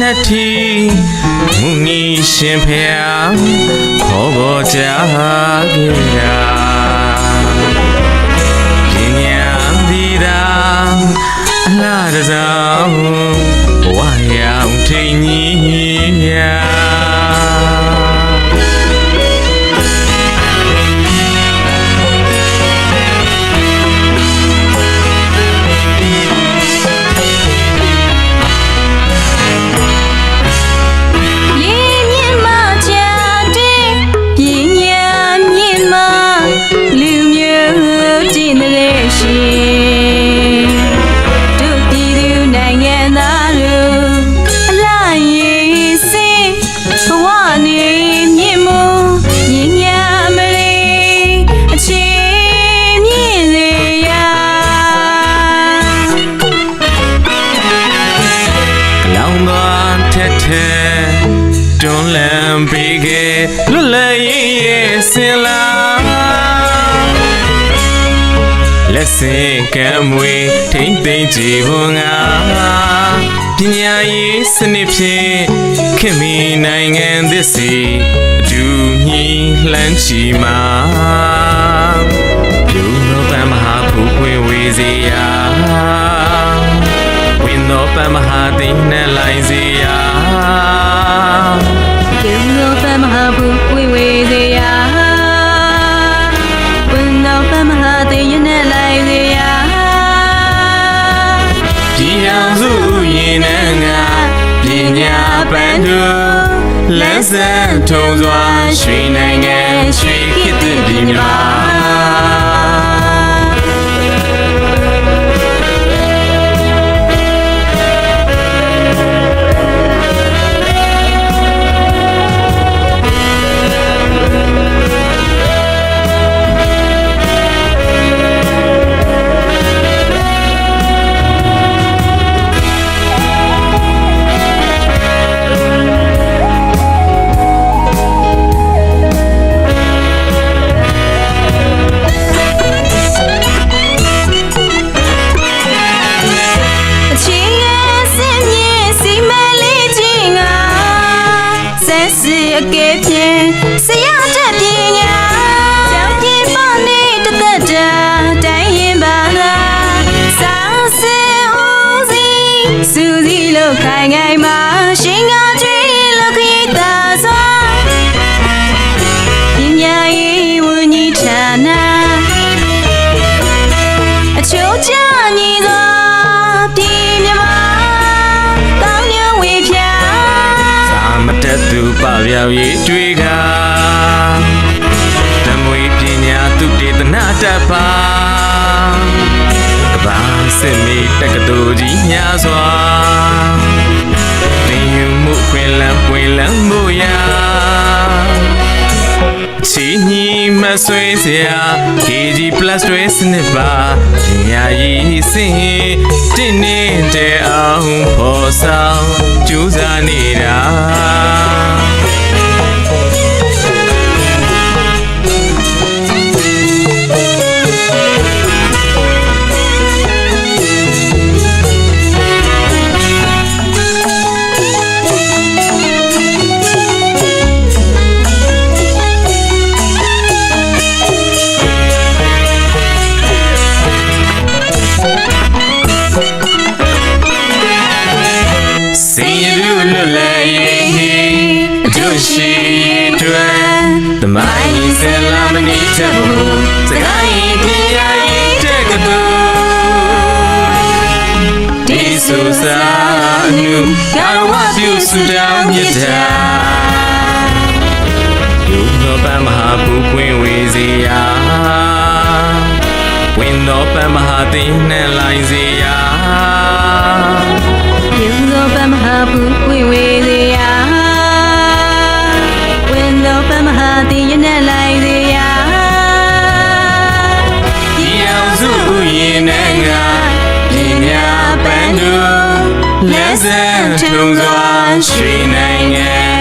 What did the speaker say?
နှစ်ထီမူကြီးရှင်ဖျားခေါ်ပေါ်ကြခဲ့တာပညာသည်သာအလားတစောင်းဘဝရောင်ထိန်ကြီးညာတွန်းလန်းပေးခဲ့လွတ်လပ်ရေးရဲ့စင်လာလက်စင်ကံမွေထိမ့်သိမ့်ကြည်ဖို့ငါပညာရေးစနစ်ဖြင့်ခင်မီနိုင်ငံသစ်စီအတူညီလှမ်းချီမှာပြုလို့ပန်းမဟာဖူးခွင့်ဝေစေရာဝင်တော့ပန်းမဟာသိနဲ့လိုက်စေရာပြုလို့ပန်းမဟာဖူးခွင့်ဝေစေရာဝင်တော့ပန်းမဟာသိနဲ့လိုက်စေရာပြည်အောင်စုရင်နဲ့ငါပညာပန်းတို့လမ်းစံထုံစွာရွှေနိုင်ငံရွှေခေတ်ပြည်မြန်မာအကဲဖြင့်ဆရာတက်ပညာကြောင့်ပြပနေတဲ့သက်တာတိုင်းရင်ပါလားစောင်းစင်ဦးစီစူစီလို့ခိုင်ခိုင်မှာရှင်ကကြွေးလို့ခိတာစွာပညာရေးဝန်ကြီးဌာနအချိုးချညီသောပြည်မြန်မာကောင်းကျိုးဝေဖြာမတက်သူပပျောက်ရေးတွေကဓမ္မဝေပညာသူတေသနာတတ်ပါကဘာစစ်မီတက္ကသိုလ်ကြီးများစွာသင်ယူမှုခွင့်လန်းပွင့်လန်းမှုရာချီညီမဆွေးစရာ KG+ တွေစနစ်ပါပညာရေးစင်တင်းနေတဲ့အောင်ဖော်ဆောင်ကြိုးစားနေတာရှိတွေတမိုင်းဆယ်လာမနေချဘူးစကိုင်းပညာရေးတက္ကသိုလ်ဒီဆိုစာနုကာဝပြုစုတောင်းမြတ်တာယုံတော်ပန်းမဟာဘူပွင့်ဝေစီယာဝင်တော်ပန်းမဟာသိနဲ့လိုက်စီယာယုံတော်ပန်းမဟာဘူပွင့်ဝေစီယာပမဟာတိရနဲ့လိုက်စေရာဒီအောင်စုရင်နဲ့ငါပညာပန်းတို့လက်စံထုံစွာရွှေနိုင်ငံ